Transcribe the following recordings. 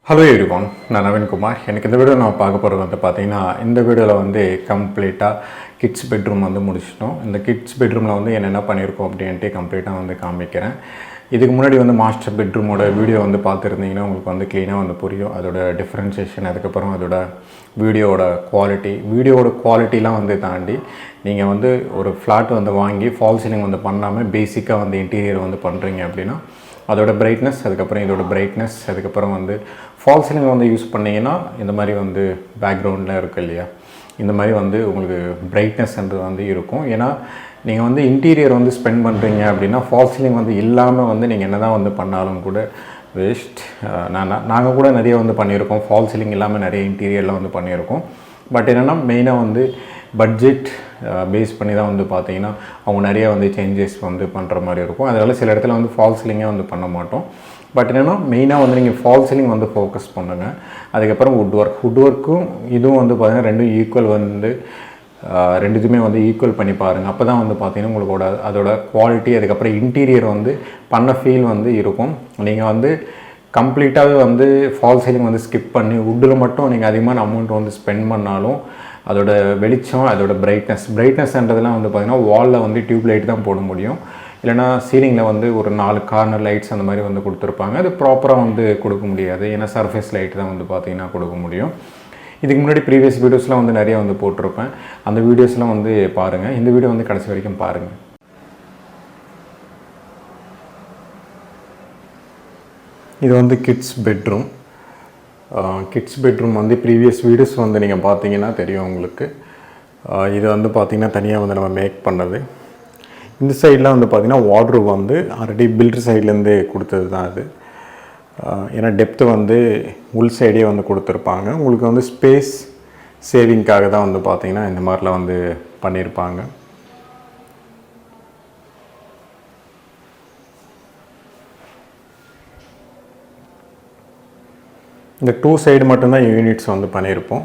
Hello everyone, நான் நவீன் குமார். எனக்கு இந்த வீடியோ நான் பார்க்க போகிறது வந்து பார்த்தீங்கன்னா இந்த வீடியோவில் வந்து கம்ப்ளீட்டாக கிட்ஸ் பெட்ரூம் வந்து முடிச்சிட்டோம். இந்த கிட்ஸ் பெட்ரூமில் வந்து என்னென்ன பண்ணியிருக்கோம் அப்படின்ட்டு கம்ப்ளீட்டாக வந்து காமிக்கிறேன். இதுக்கு முன்னாடி வந்து மாஸ்டர் பெட்ரூமோட வீடியோ வந்து பார்த்துருந்தீங்கன்னா உங்களுக்கு வந்து க்ளீனாக வந்து புரியும். அதோட டிஃப்ரென்ஷியேஷன், அதுக்கப்புறம் அதோட வீடியோவோட குவாலிட்டிலாம் வந்து தாண்டி நீங்கள் வந்து ஒரு ஃப்ளாட் வந்து வாங்கி ஃபால் சீலிங் வந்து பண்ணாமல் பேசிக்காக வந்து இன்டீரியர் வந்து பண்ணுறீங்க அப்படின்னா அதோட பிரைட்னஸ், அதுக்கப்புறம் இதோட பிரைட்னஸ், அதுக்கப்புறம் வந்து ஃபால் சீலிங் வந்து யூஸ் பண்ணிங்கன்னா இந்த மாதிரி வந்து பேக்ரவுண்டில் இருக்குது இல்லையா, இந்த மாதிரி வந்து உங்களுக்கு பிரைட்னஸ்ன்றது வந்து இருக்கும். ஏன்னா நீங்கள் வந்து இன்டீரியர் வந்து ஸ்பெண்ட் பண்ணுறீங்க அப்படின்னா ஃபால் சீலிங் வந்து இல்லாமல் வந்து நீங்கள் என்ன தான் வந்து பண்ணாலும் கூட வேஸ்ட். நாங்கள் கூட நிறைய வந்து பண்ணியிருக்கோம், ஃபால் சீலிங் இல்லாமல் நிறைய இன்டீரியர்லாம் வந்து பண்ணியிருக்கோம். பட் என்னென்னா மெயினாக வந்து பட்ஜெட் பேஸ் பண்ணி தான் வந்து பார்த்தீங்கன்னா அவங்க நிறையா வந்து சேஞ்சஸ் வந்து பண்ணுற மாதிரி இருக்கும். அதனால் சில இடத்துல வந்து ஃபால் சீலிங்கே வந்து பண்ண மாட்டோம். பட் என்னென்னா மெயினாக வந்து நீங்கள் ஃபால் சீலிங் வந்து ஃபோக்கஸ் பண்ணுங்கள். அதுக்கப்புறம் வுட் ஒர்க்கும் இதுவும் வந்து பார்த்தீங்கன்னா ரெண்டும் ஈக்குவல் வந்து ரெண்டுத்துமே வந்து ஈக்குவல் பண்ணி பாருங்கள். அப்போ தான் வந்து பார்த்தீங்கன்னா உங்களோட அதோட குவாலிட்டி, அதுக்கப்புறம் இன்டீரியர் வந்து பண்ண ஃபீல் வந்து இருக்கும். நீங்கள் வந்து கம்ப்ளீட்டாகவே வந்து ஃபால் சீலிங் வந்து ஸ்கிப் பண்ணி வுட்டில் மட்டும் நீங்கள் அதிகமான அமௌண்ட் வந்து ஸ்பெண்ட் பண்ணாலும் அதோட வெளிச்சம், அதோட பிரைட்னஸ்ன்றதுலாம் வந்து பார்த்திங்கன்னா வாலில் வந்து டியூப் லைட் தான் போட முடியும். இல்லைனா சீலிங்கில் வந்து ஒரு 4 கார்னர் லைட்ஸ் அந்த மாதிரி வந்து கொடுத்துருப்பாங்க. அது ப்ராப்பராக வந்து கொடுக்க முடியாது. ஏன்னா சர்ஃபேஸ் லைட் தான் வந்து பார்த்திங்கன்னா கொடுக்க முடியும். இதுக்கு முன்னாடி ப்ரீவியஸ் வீடியோஸ்லாம் வந்து நிறைய வந்து போட்டிருப்பேன். அந்த வீடியோஸ்லாம் வந்து பாருங்கள். இந்த வீடியோ வந்து கடைசி வரைக்கும் பாருங்கள். இது வந்து கிட்ஸ் பெட்ரூம் வந்து ப்ரீவியஸ் வீடியோஸ் வந்து நீங்கள் பார்த்தீங்கன்னா தெரியும் உங்களுக்கு. இது வந்து பார்த்திங்கன்னா தனியாக வந்து நம்ம மேக் பண்ணது. இந்த சைடில் வந்து பார்த்திங்கன்னா வார்ட்ரோப் வந்து ஆல்ரெடி பில்டர் சைட்லேருந்து கொடுத்தது தான் அது. ஏன்னா டெப்த்து வந்து உள் சைடே வந்து கொடுத்துருப்பாங்க. உங்களுக்கு வந்து ஸ்பேஸ் சேவிங்காக தான் வந்து பார்த்திங்கன்னா இந்த மாதிரிலாம் வந்து பண்ணியிருப்பாங்க. இந்த 2 சைடு மட்டும்தான் யூனிட்ஸ் வந்து பண்ணியிருப்போம்.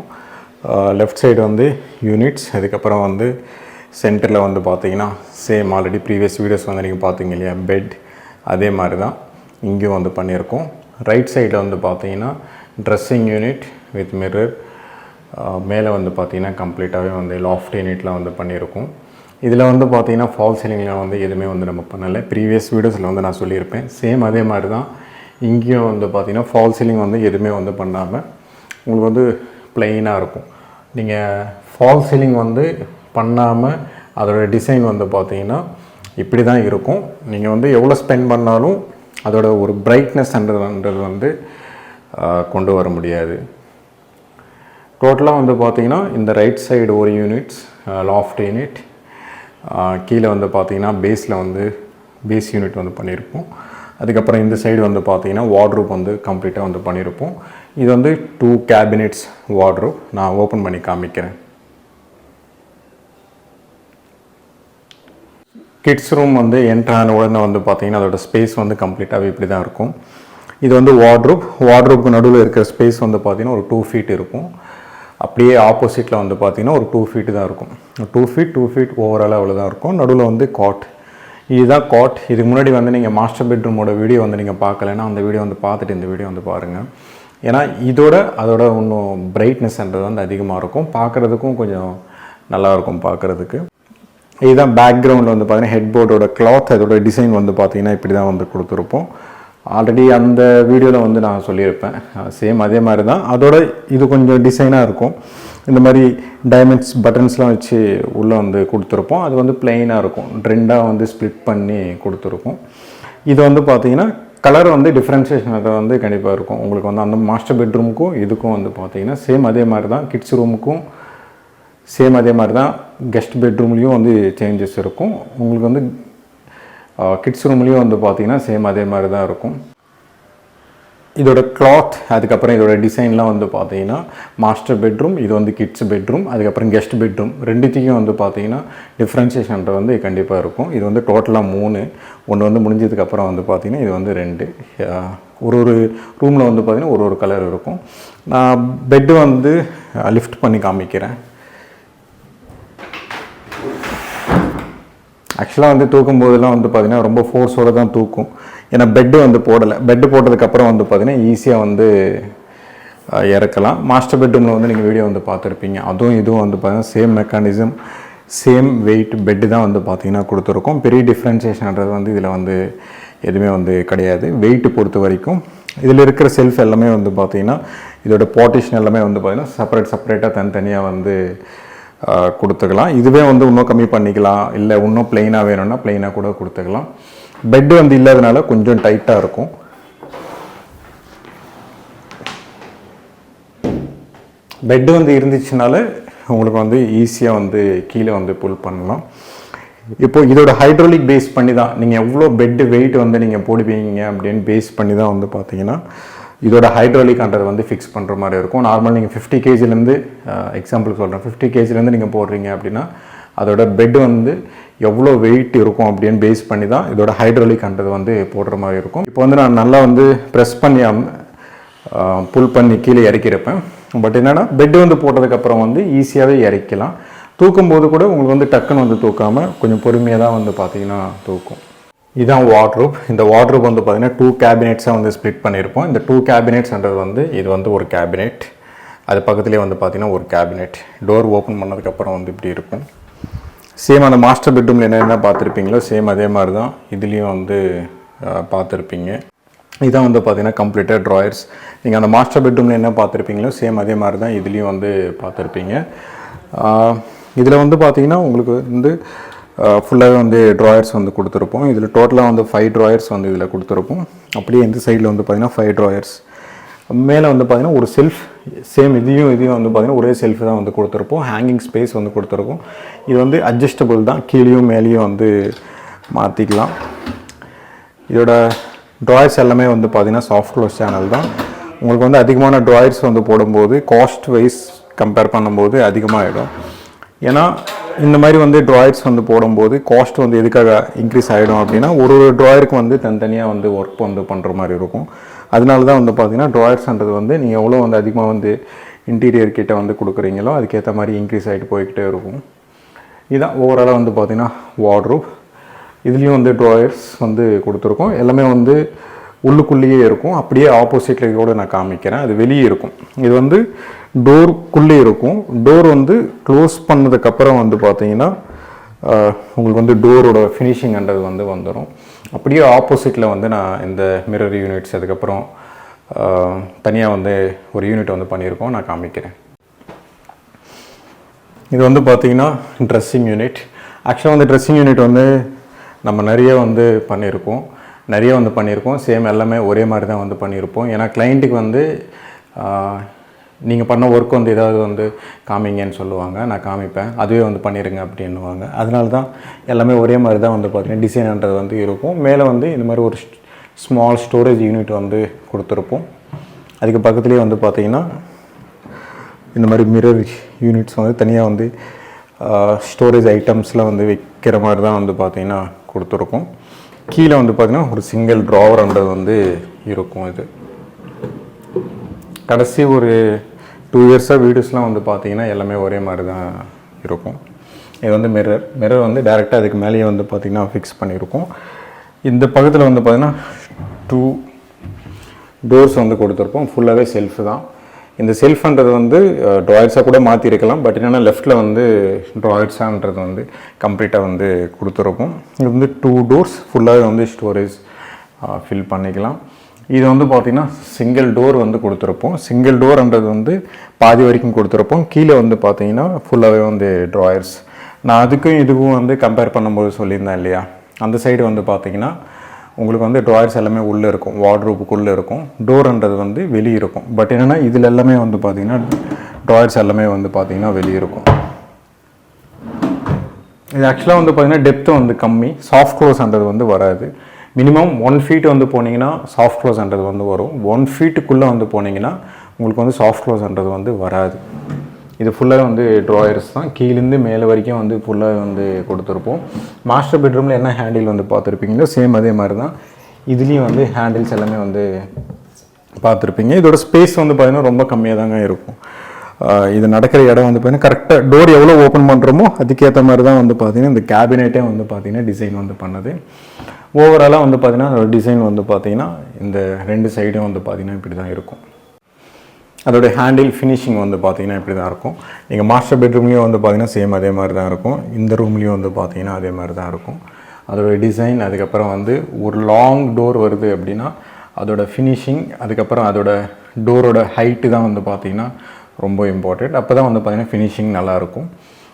லெஃப்ட் சைடு வந்து யூனிட்ஸ், அதுக்கப்புறம் வந்து சென்டரில் வந்து பார்த்தீங்கன்னா சேம் ஆல்ரெடி ப்ரீவியஸ் வீடியோஸ் வந்து நீங்கள் பார்த்தீங்க இல்லையா, பெட் அதே மாதிரி தான் இங்கேயும் வந்து பண்ணியிருக்கோம். ரைட் சைடில் வந்து பார்த்தீங்கன்னா ட்ரெஸ்ஸிங் யூனிட் வித் மிரர், மேலே வந்து பார்த்தீங்கன்னா கம்ப்ளீட்டாகவே வந்து லாஃப்ட் யூனிட்லாம் வந்து பண்ணியிருக்கோம். இதில் வந்து பார்த்தீங்கன்னா ஃபால் சீலிங்கில் வந்து எதுவுமே வந்து நம்ம பண்ணலை. ப்ரீவியஸ் வீடியோஸில் வந்து நான் சொல்லியிருப்பேன். சேம் அதே மாதிரி தான் இங்கேயும் வந்து பார்த்திங்கன்னா ஃபால் சீலிங் வந்து எதுவுமே வந்து பண்ணாமல் உங்களுக்கு வந்து ப்ளெயினாக இருக்கும். நீங்கள் ஃபால் சீலிங் வந்து பண்ணாமல் அதோட டிசைன் வந்து பார்த்திங்கன்னா இப்படி தான் இருக்கும். நீங்கள் வந்து எவ்வளோ ஸ்பெண்ட் பண்ணாலும் அதோட ஒரு பிரைட்னஸ்ன்றது வந்து கொண்டு வர முடியாது. டோட்டலாக வந்து பார்த்திங்கன்னா இந்த ரைட் சைடு ஒரு யூனிட்ஸ் லாஃப்ட் யூனிட், கீழே வந்து பார்த்திங்கன்னா பேஸில் வந்து பேஸ் யூனிட் வந்து பண்ணியிருப்போம். அதுக்கப்புறம் இந்த சைடு வந்து பார்த்திங்கன்னா வார்ட்ரோப் வந்து கம்ப்ளீட்டாக வந்து பண்ணியிருப்போம். இது வந்து 2 கேபினெட்ஸ் வார்ட்ரோப். நான் ஓப்பன் பண்ணி காமிக்கிறேன். கிட்ஸ் ரூம் வந்து என்ட்ரான உடனே வந்து பார்த்திங்கன்னா அதோட ஸ்பேஸ் வந்து கம்ப்ளீட்டாகவே இப்படி தான் இருக்கும். இது வந்து வார்ட்ரோப்புக்கு நடுவில் இருக்கிற ஸ்பேஸ் வந்து பார்த்திங்கன்னா ஒரு 2 ஃபீட் இருக்கும். அப்படியே ஆப்போசிட்டில் வந்து பார்த்திங்கன்னா ஒரு 2 ஃபீட்டு தான் இருக்கும். 2 ஃபீட் ஓவராலாக அவ்வளோ தான் இருக்கும். நடுவில் வந்து காட், இதுதான் காட். இதுக்கு முன்னாடி வந்து நீங்கள் மாஸ்டர் பெட்ரூமோட வீடியோ வந்து நீங்கள் பார்க்கலைன்னா அந்த வீடியோ வந்து பார்த்துட்டு இந்த வீடியோ வந்து பாருங்கள். ஏன்னா அதோட இன்னும் பிரைட்னஸ்ன்றது வந்து அதிகமாக இருக்கும், பார்க்குறதுக்கும் கொஞ்சம் நல்லாயிருக்கும் பார்க்குறதுக்கு. இதுதான் பேக்ரவுண்டில் வந்து பார்த்திங்கன்னா ஹெட் போர்டோட கிளாத், அதோட டிசைன் வந்து பார்த்திங்கன்னா இப்படி தான் வந்து கொடுத்துருப்போம். ஆல்ரெடி அந்த வீடியோவில் வந்து நான் சொல்லியிருப்பேன். சேம் அதே மாதிரி தான். அதோட இது கொஞ்சம் டிசைனாக இருக்கும். இந்த மாதிரி டைமண்ட்ஸ் பட்டன்ஸ்லாம் வச்சு உள்ளே வந்து கொடுத்துருப்போம். அது வந்து பிளெயினாக இருக்கும், 2ஆக வந்து ஸ்ப்ளிட் பண்ணி கொடுத்துருப்போம். இது வந்து பார்த்திங்கன்னா கலர் வந்து டிஃப்ரென்ஷியேஷன் அதை வந்து கண்டிப்பாக இருக்கும். உங்களுக்கு வந்து அந்த மாஸ்டர் பெட்ரூமுக்கும் இதுக்கும் வந்து பார்த்திங்கன்னா சேம் அதே மாதிரி தான். கிட்ஸ் ரூமுக்கும் சேம் அதே மாதிரி தான். கெஸ்ட் பெட்ரூம்லேயும் வந்து சேஞ்சஸ் இருக்கும். உங்களுக்கு வந்து கிட்ஸ் ரூம்லேயும் வந்து பார்த்திங்கன்னா சேம் அதே மாதிரி தான் இருக்கும். இதோட கிளாத், அதுக்கப்புறம் இதோட டிசைன்லாம் வந்து பார்த்தீங்கன்னா மாஸ்டர் பெட்ரூம், இது வந்து கிட்ஸ் பெட்ரூம், அதுக்கப்புறம் கெஸ்ட் பெட்ரூம் ரெண்டுத்தையும் வந்து பார்த்தீங்கன்னா டிஃப்ரென்ஷியேஷன்றது வந்து கண்டிப்பாக இருக்கும். இது வந்து டோட்டலாக 3, ஒன்று வந்து முடிஞ்சதுக்கப்புறம் வந்து பார்த்திங்கன்னா இது வந்து 2. ஒரு ரூமில் வந்து பார்த்திங்கன்னா ஒரு கலர் இருக்கும். நான் பெட்டு வந்து லிஃப்ட் பண்ணி காமிக்கிறேன். ஆக்சுவலாக வந்து தூக்கும் போதெல்லாம் வந்து பார்த்திங்கன்னா ரொம்ப ஃபோர்ஸோடு தான் தூக்கும். ஏன்னா பெட்டு வந்து போடலை. பெட்டு போட்டதுக்கப்புறம் வந்து பார்த்திங்கன்னா ஈஸியாக வந்து இறக்கலாம். மாஸ்டர் பெட்ரூமில் வந்து நீங்கள் வீடியோ வந்து பார்த்துருப்பீங்க. அதுவும் இதுவும் வந்து பார்த்தீங்கன்னா சேம் மெக்கானிசம், சேம் வெயிட் பெட்டு தான் வந்து பார்த்திங்கன்னா கொடுத்துருக்கோம். பெரிய டிஃப்ரென்சியேஷன்ன்றது வந்து இதில் வந்து எதுவுமே வந்து கிடையாது. வெயிட்டு பொறுத்த வரைக்கும் இதில் இருக்கிற செல்ஃப் எல்லாமே வந்து பார்த்திங்கன்னா இதோட பார்ட்டிஷன் எல்லாமே வந்து பார்த்திங்கன்னா செப்பரேட்டாக தனித்தனியாக வந்து கொடுத்துக்கலாம். இதுவே வந்து இன்னும் கம்மி பண்ணிக்கலாம், இல்லை இன்னும் ப்ளெயினாக வேணும்னா ப்ளெயினாக கூட கொடுத்துக்கலாம். பெட்டு வந்து இல்லாதனால கொஞ்சம் டைட்டாக இருக்கும். பெட்டு வந்து இருந்துச்சுனால உங்களுக்கு வந்து ஈஸியாக வந்து கீழே வந்து புல் பண்ணலாம். இப்போ இதோட ஹைட்ராலிக் பேஸ் பண்ணி தான் நீங்கள் எவ்வளோ பெட்டு வெயிட் வந்து நீங்கள் போடுவீங்க அப்படின்னு பேஸ் பண்ணி தான் வந்து பார்த்தீங்கன்னா இதோட ஹைட்ராலிக்ன்றது வந்து ஃபிக்ஸ் பண்ணுற மாதிரி இருக்கும். நார்மல் நீங்கள் 50 kgலேருந்து எக்ஸாம்பிள் சொல்கிறேன், 50 kgலேருந்து நீங்கள் போடுறீங்க அப்படின்னா அதோட பெட் வந்து எவ்வளோ வெயிட் இருக்கும் அப்படின்னு பேஸ் பண்ணி தான் இதோட ஹைட்ராலிக்ன்றது வந்து போடுற மாதிரி இருக்கும். இப்போ வந்து நான் நல்லா வந்து ப்ரெஸ் பண்ணி புல் பண்ணி கீழே இறக்கிருப்பேன். பட் என்னென்னா பெட்டு வந்து போட்டதுக்கப்புறம் வந்து ஈஸியாகவே இறக்கலாம். தூக்கும்போது கூட உங்களுக்கு வந்து டக்குன்னு வந்து தூக்காமல் கொஞ்சம் பொறுமையாக தான் வந்து பார்த்தீங்கன்னா தூக்கும். இதுதான் வார்ட்ரூப். இந்த வார்ட்ரூப் வந்து பார்த்தீங்கன்னா 2 கேபினெட்ஸாக வந்து ஸ்ப்ளிட் பண்ணியிருப்போம். இந்த 2 கேபினெட்ஸ்ன்றது வந்து இது வந்து ஒரு கேபினெட், அது பக்கத்துலேயே வந்து பார்த்தீங்கன்னா ஒரு கேபினெட். டோர் ஓப்பன் பண்ணதுக்கப்புறம் வந்து இப்படி இருக்கும். சேம் அந்த மாஸ்டர் பெட்ரூமில் என்னென்ன பார்த்துருப்பீங்களோ சேம் அதே மாதிரி தான் இதுலேயும் வந்து பார்த்துருப்பீங்க. இதுதான் வந்து பார்த்தீங்கன்னா கம்ப்ளீட்டாக ட்ராயர்ஸ். நீங்கள் அந்த மாஸ்டர் பெட்ரூமில் என்ன பார்த்துருப்பீங்களோ சேம் அதே மாதிரி தான் இதுலேயும் வந்து பார்த்துருப்பீங்க. இதில் வந்து பார்த்தீங்கன்னா உங்களுக்கு வந்து ஃபுல்லாகவே வந்து ட்ராயர்ஸ் வந்து கொடுத்துருப்போம். இதில் டோட்டலாக வந்து 5 ட்ராயர்ஸ் வந்து இதில் கொடுத்துருப்போம். அப்படியே இந்த சைடில் வந்து பார்த்தீங்கன்னா 5 ட்ராயர்ஸ். மேலே வந்து பார்த்தீங்கன்னா ஒரு செல்ஃப், சேம் இதையும் வந்து பார்த்தீங்கன்னா ஒரே செல்ஃப் தான் வந்து கொடுத்துருப்போம். ஹேங்கிங் ஸ்பேஸ் வந்து கொடுத்துருக்கோம். இது வந்து அட்ஜஸ்டபிள் தான், கீழேயும் மேலேயும் வந்து மாற்றிக்கலாம். இதோட ட்ராயர்ஸ் எல்லாமே வந்து பார்த்தீங்கன்னா சாஃப்ட் க்ளோஸ் சேனல் தான். உங்களுக்கு வந்து அதிகமான ட்ராயர்ஸ் வந்து போடும்போது காஸ்ட் வைஸ் கம்பேர் பண்ணும்போது அதிகமாகிடும். ஏன்னா இந்த மாதிரி வந்து ட்ராயர்ஸ் வந்து போடும்போது காஸ்ட் வந்து எதுக்காக இன்க்ரீஸ் ஆகிடும் அப்படின்னா ஒரு ட்ராயருக்கு வந்து தனித்தனியாக வந்து ஒர்க் வந்து பண்ணுற மாதிரி இருக்கும். அதனால தான் வந்து பார்த்தீங்கன்னா ட்ராயர்ஸ்ன்றது வந்து நீங்கள் எவ்வளோ வந்து அதிகமாக வந்து இன்டீரியர் கிட்ட வந்து கொடுக்குறீங்களோ அதுக்கேற்ற மாதிரி இன்க்ரீஸ் ஆகிட்டு போய்கிட்டே இருக்கும். இதுதான் ஓவராலாக வந்து பார்த்தீங்கன்னா வார்ட்ரூப். இதுலேயும் வந்து ட்ராயர்ஸ் வந்து கொடுத்துருக்கோம். எல்லாமே வந்து உள்ளுக்குள்ளேயே இருக்கும். அப்படியே ஆப்போசிட்டில் கூட நான் காமிக்கிறேன், அது வெளியே இருக்கும். இது வந்து டோருக்குள்ளே இருக்கும். டோர் வந்து க்ளோஸ் பண்ணதுக்கப்புறம் வந்து பார்த்தீங்கன்னா உங்களுக்கு வந்து டோரோட ஃபினிஷிங்ன்றது வந்து வந்துடும். அப்படியே ஆப்போசிட்டில் வந்து நான் இந்த மிரர் யூனிட்ஸ் அதுக்கப்புறம் தனியாக வந்து ஒரு யூனிட் வந்து பண்ணியிருக்கோம், நான் காமிக்கிறேன். இது வந்து பார்த்தீங்கன்னா ட்ரெஸ்ஸிங் யூனிட். ஆக்சுவலாக வந்து ட்ரெஸ்ஸிங் யூனிட் வந்து நம்ம நிறைய வந்து பண்ணியிருக்கோம். சேம் எல்லாமே ஒரே மாதிரி தான் வந்து பண்ணியிருப்போம். ஏன்னா கிளைண்ட்டுக்கு வந்து நீங்கள் பண்ண ஒர்க் வந்து ஏதாவது வந்து காமிங்கன்னு சொல்லுவாங்க, நான் காமிப்பேன், அதுவே வந்து பண்ணிடுங்க அப்படின்னுவாங்க. அதனால தான் எல்லாமே ஒரே மாதிரி தான் வந்து பார்த்திங்கன்னா டிசைன்ன்றது வந்து இருக்கும். மேலே வந்து இந்த மாதிரி ஒரு ஸ்மால் ஸ்டோரேஜ் யூனிட் வந்து கொடுத்துருப்போம். அதுக்கு பக்கத்துலேயே வந்து பார்த்திங்கன்னா இந்த மாதிரி மிரர் யூனிட்ஸ் வந்து தனியாக வந்து ஸ்டோரேஜ் ஐட்டம்ஸில் வந்து வைக்கிற மாதிரி தான் வந்து பார்த்திங்கன்னா கொடுத்துருக்கோம். கீழே வந்து பார்த்திங்கன்னா ஒரு சிங்கிள் ட்ராவர்ன்றது வந்து இருக்கும். இது கடைசி ஒரு 2 இயர்ஸாக வீடியோஸ்லாம் வந்து பார்த்திங்கன்னா எல்லாமே ஒரே மாதிரி தான் இருக்கும். இது வந்து மிரர் வந்து டேரெக்டாக அதுக்கு மேலேயே வந்து பார்த்திங்கன்னா ஃபிக்ஸ் பண்ணியிருக்கோம். இந்த பக்கத்தில் வந்து பார்த்திங்கன்னா 2 டோர்ஸ் வந்து கொடுத்துருப்போம். ஃபுல்லாகவே செல்ஃப் தான். இந்த செல்ஃப்ன்றது வந்து ட்ராயர்ஸாக கூட மாற்றிருக்கலாம். பட் என்னென்னா லெஃப்ட்டில் வந்து ட்ராயர்ஸான்றது வந்து கம்ப்ளீட்டாக வந்து கொடுத்துருப்போம். இது வந்து 2 டோர்ஸ் ஃபுல்லாகவே வந்து ஸ்டோரேஜ் ஃபில் பண்ணிக்கலாம். இது வந்து பார்த்திங்கன்னா சிங்கிள் டோர் வந்து கொடுத்துருப்போம். சிங்கிள் டோர்ன்றது வந்து பாதி வரைக்கும் கொடுத்துருப்போம். கீழே வந்து பார்த்திங்கன்னா ஃபுல்லாகவே வந்து ட்ராயர்ஸ். நான் அதுக்கும் இதுக்கும் வந்து கம்பேர் பண்ணும்போது சொல்லியிருந்தேன் இல்லையா, அந்த சைடு வந்து பார்த்திங்கன்னா உங்களுக்கு வந்து ட்ராயர்ஸ் எல்லாமே உள்ளே இருக்கும், வார்ட்ரூப்புக்குள்ளே இருக்கும். டோர்ன்றது வந்து வெளியே இருக்கும். பட் என்னென்னா இதில் எல்லாமே வந்து பார்த்திங்கன்னா ட்ராயர்ஸ் எல்லாமே வந்து பார்த்திங்கன்னா வெளியே இருக்கும். இது ஆக்சுவலாக வந்து பார்த்திங்கன்னா டெப்த்து வந்து கம்மி, சாஃப்ட் க்ளோஸ்ன்றது வந்து வராது. மினிமம் 1 feet வந்து போனீங்கன்னா சாஃப்ட் க்ளோஸ்ன்றது வந்து வரும். 1 feetக்குள்ளே வந்து போனீங்கன்னா உங்களுக்கு வந்து சாஃப்ட் க்ளோஸ்ன்றது வந்து வராது. இது ஃபுல்லாக வந்து ட்ராயர்ஸ் தான். கீழேருந்து மேலே வரைக்கும் வந்து ஃபுல்லாக வந்து கொடுத்துருப்போம். மாஸ்டர் பெட்ரூமில் என்ன ஹேண்டில் வந்து பார்த்துருப்பீங்களோ சேம் அதே மாதிரி தான் இதுலேயும் வந்து ஹேண்டில்ஸ் எல்லாமே வந்து பார்த்துருப்பீங்க. இதோட ஸ்பேஸ் வந்து பார்த்திங்கன்னா ரொம்ப கம்மியாக தாங்க இருக்கும். இது நடக்கிற இடம் வந்து பார்த்திங்கன்னா கரெக்டாக டோர் எவ்வளோ ஓப்பன் பண்ணுறோமோ அதுக்கேற்ற மாதிரி தான் வந்து பார்த்திங்கன்னா இந்த கேபினெட்டே வந்து பார்த்திங்கன்னா டிசைன் வந்து பண்ணது. ஓவராலாக வந்து பார்த்திங்கன்னா டிசைன் வந்து பார்த்திங்கன்னா இந்த 2 சைடும் வந்து பார்த்திங்கன்னா இப்படி தான் இருக்கும். அதோட ஹேண்டில் ஃபினிஷிங் வந்து பார்த்திங்கன்னா இப்படி தான் இருக்கும். நீங்கள் மாஸ்டர் பெட்ரூம்லேயும் வந்து பார்த்திங்கன்னா சேம் அதே மாதிரி தான் இருக்கும். இந்த ரூம்லேயும் வந்து பார்த்திங்கன்னா அதே மாதிரி தான் இருக்கும். அதோட டிசைன், அதுக்கப்புறம் வந்து ஒரு லாங் டோர் வருது அப்படின்னா அதோட ஃபினிஷிங், அதுக்கப்புறம் அதோட டோரோட ஹைட்டு தான் வந்து பார்த்திங்கன்னா ரொம்ப இம்பார்ட்டண்ட். அப்போ தான் வந்து பார்த்திங்கன்னா ஃபினிஷிங் நல்லாயிருக்கும்.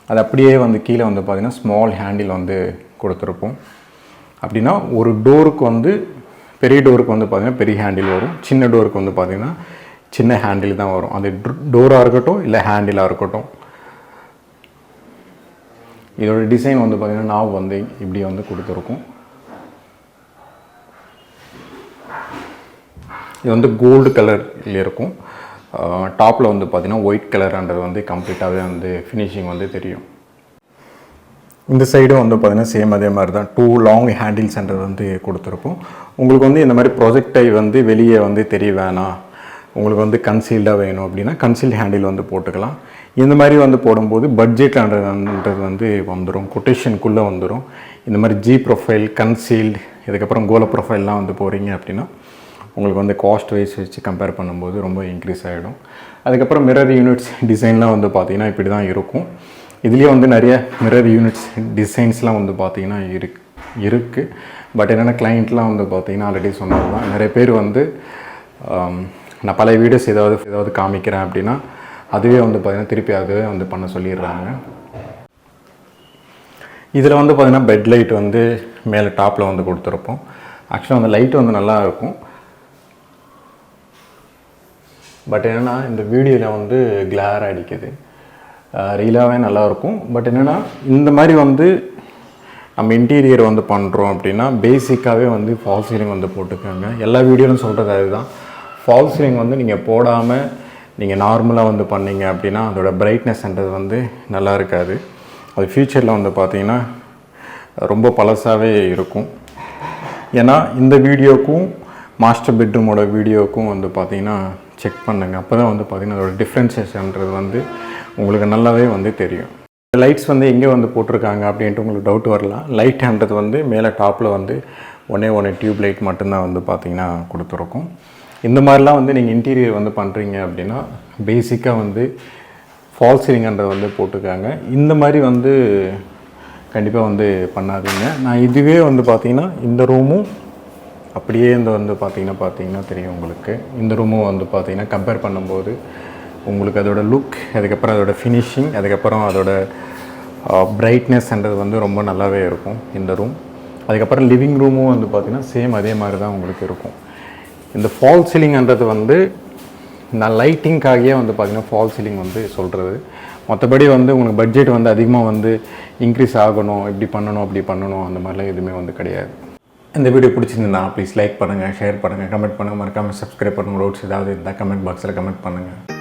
அது அப்படியே வந்து கீழே வந்து பார்த்திங்கன்னா ஸ்மால் ஹேண்டில் வந்து கொடுத்துருப்போம். அப்படின்னா ஒரு டோருக்கு வந்து பெரிய டோருக்கு வந்து பார்த்திங்கன்னா பெரிய ஹேண்டில் வரும், சின்ன டோருக்கு வந்து பார்த்திங்கன்னா சின்ன ஹேண்டில் தான் வரும். அது டோராக இருக்கட்டும் இல்லை ஹேண்டிலாக இருக்கட்டும். இதோட டிசைன் வந்து பார்த்திங்கன்னா நாவ் வந்து இப்படி வந்து கொடுத்துருக்கும். இது வந்து கோல்டு கலரில் இருக்கும். டாப்பில் வந்து பார்த்திங்கன்னா ஒயிட் கலர்ன்றது வந்து கம்ப்ளீட்டாகவே வந்து ஃபினிஷிங் வந்து தெரியும். இந்த சைடும் வந்து பார்த்திங்கன்னா சேம் அதே மாதிரி தான் 2 லாங் ஹேண்டில்ஸ்ன்றது வந்து கொடுத்துருக்கும். உங்களுக்கு வந்து இந்த மாதிரி ப்ரொஜெக்டை வந்து வெளியே வந்து தெரிய வேணாம், உங்களுக்கு வந்து கன்சீல்டாக வேணும் அப்படின்னா கன்சீல்டு ஹேண்டில் வந்து போட்டுக்கலாம். இந்த மாதிரி வந்து போடும்போது பட்ஜெட்ன்றது வந்து வந்துடும், கொட்டேஷனுக்குள்ளே வந்துடும். இந்த மாதிரி ஜி ப்ரொஃபைல், கன்சீல்டு, இதுக்கப்புறம் கோல ப்ரொஃபைல்லாம் வந்து போகிறீங்க அப்படின்னா உங்களுக்கு வந்து காஸ்ட் வைஸ் வச்சு கம்பேர் பண்ணும்போது ரொம்ப இன்க்ரீஸ் ஆகிடும். அதுக்கப்புறம் மிரர் யூனிட்ஸ் டிசைன்லாம் வந்து பார்த்திங்கன்னா இப்படி தான் இருக்கும். இதுலேயே வந்து நிறைய மிரர் யூனிட்ஸ் டிசைன்ஸ்லாம் வந்து பார்த்திங்கன்னா இருக்குது. பட் என்னென்னா கிளைண்ட்லாம் வந்து பார்த்திங்கன்னா ஆல்ரெடி சொன்னது தான், நிறைய பேர் வந்து நான் பல வீடியோஸ் ஏதாவது காமிக்கிறேன் அப்படின்னா அதுவே வந்து பார்த்திங்கன்னா திருப்பி அதுவே வந்து பண்ண சொல்லிடுறாங்க. இதில் வந்து பார்த்திங்கன்னா பெட் லைட் வந்து மேலே டாப்பில் வந்து கொடுத்துருப்போம். ஆக்சுவலாக அந்த லைட் வந்து நல்லா இருக்கும். பட் என்னென்னா இந்த வீடியோவில் வந்து கிளாராக அடிக்குது, ரீலாகவே நல்லாயிருக்கும். பட் என்னென்னா இந்த மாதிரி வந்து நம்ம இன்டீரியர் வந்து பண்ணுறோம் அப்படின்னா பேசிக்காகவே வந்து ஃபால் சீலிங் வந்து போட்டுக்கோங்க. எல்லா வீடியோலும் சொல்கிறது அதுதான். ஃபால் சீலிங் வந்து நீங்கள் போடாமல் நீங்கள் நார்மலாக வந்து பண்ணிங்க அப்படின்னா அதோட பிரைட்னஸ்ன்றது வந்து நல்லா இருக்காது. அது ஃப்யூச்சரில் வந்து பார்த்திங்கன்னா ரொம்ப பழசாகவே இருக்கும். ஏன்னா இந்த வீடியோக்கும் மாஸ்டர் பெட்ரூமோட வீடியோக்கும் வந்து பார்த்திங்கன்னா செக் பண்ணுங்கள். அப்போ தான் வந்து பார்த்திங்கன்னா அதோட டிஃப்ரென்சேஷன்றது வந்து உங்களுக்கு நல்லாவே வந்து தெரியும். லைட்ஸ் வந்து எங்கே வந்து போட்டிருக்காங்க அப்படின்ட்டு உங்களுக்கு டவுட் வரலாம். லைட்ன்றது வந்து மேலே டாப்பில் வந்து ஒன்று டியூப் லைட் மட்டும்தான் வந்து பார்த்திங்கன்னா கொடுத்துருக்கும். இந்த மாதிரிலாம் வந்து நீங்கள் இன்டீரியர் வந்து பண்ணுறீங்க அப்படின்னா பேசிக்காக வந்து ஃபால் சீலிங்ன்றது வந்து போட்டுக்காங்க. இந்த மாதிரி வந்து கண்டிப்பாக வந்து பண்ணாதீங்க. நான் இதுவே வந்து பார்த்திங்கன்னா இந்த ரூமும் அப்படியே இந்த வந்து பார்த்திங்கன்னா தெரியும் உங்களுக்கு. இந்த ரூமும் வந்து பார்த்திங்கன்னா கம்பேர் பண்ணும்போது உங்களுக்கு அதோட லுக், அதுக்கப்புறம் அதோட ஃபினிஷிங், அதுக்கப்புறம் அதோட பிரைட்னஸ்ன்றது வந்து ரொம்ப நல்லாவே இருக்கும் இந்த ரூம். அதுக்கப்புறம் லிவிங் ரூமும் வந்து பார்த்திங்கன்னா சேம் அதே மாதிரி தான் உங்களுக்கு இருக்கும். இந்த ஃபால் சீலிங்ன்றது வந்து நான் லைட்டிங்காகவே வந்து பார்த்திங்கன்னா ஃபால் சீலிங் வந்து சொல்கிறது. மற்றபடி வந்து உங்களுக்கு பட்ஜெட் வந்து அதிகமாக வந்து இன்க்ரீஸ் ஆகணும், இப்படி பண்ணணும் அப்படி பண்ணணும் அந்த மாதிரிலாம் எதுவுமே வந்து கிடையாது. இந்த வீடியோ பிடிச்சிருந்தா ப்ளீஸ் லைக் பண்ணுங்கள், ஷேர் பண்ணுங்கள், கமெண்ட் பண்ணுங்கள், மறக்காமல் சப்ஸ்கிரைப் பண்ணுங்கள். டவுட்ஸ் ஏதாவது இருந்தால் கமெண்ட் பாக்ஸில் கமெண்ட் பண்ணுங்கள்.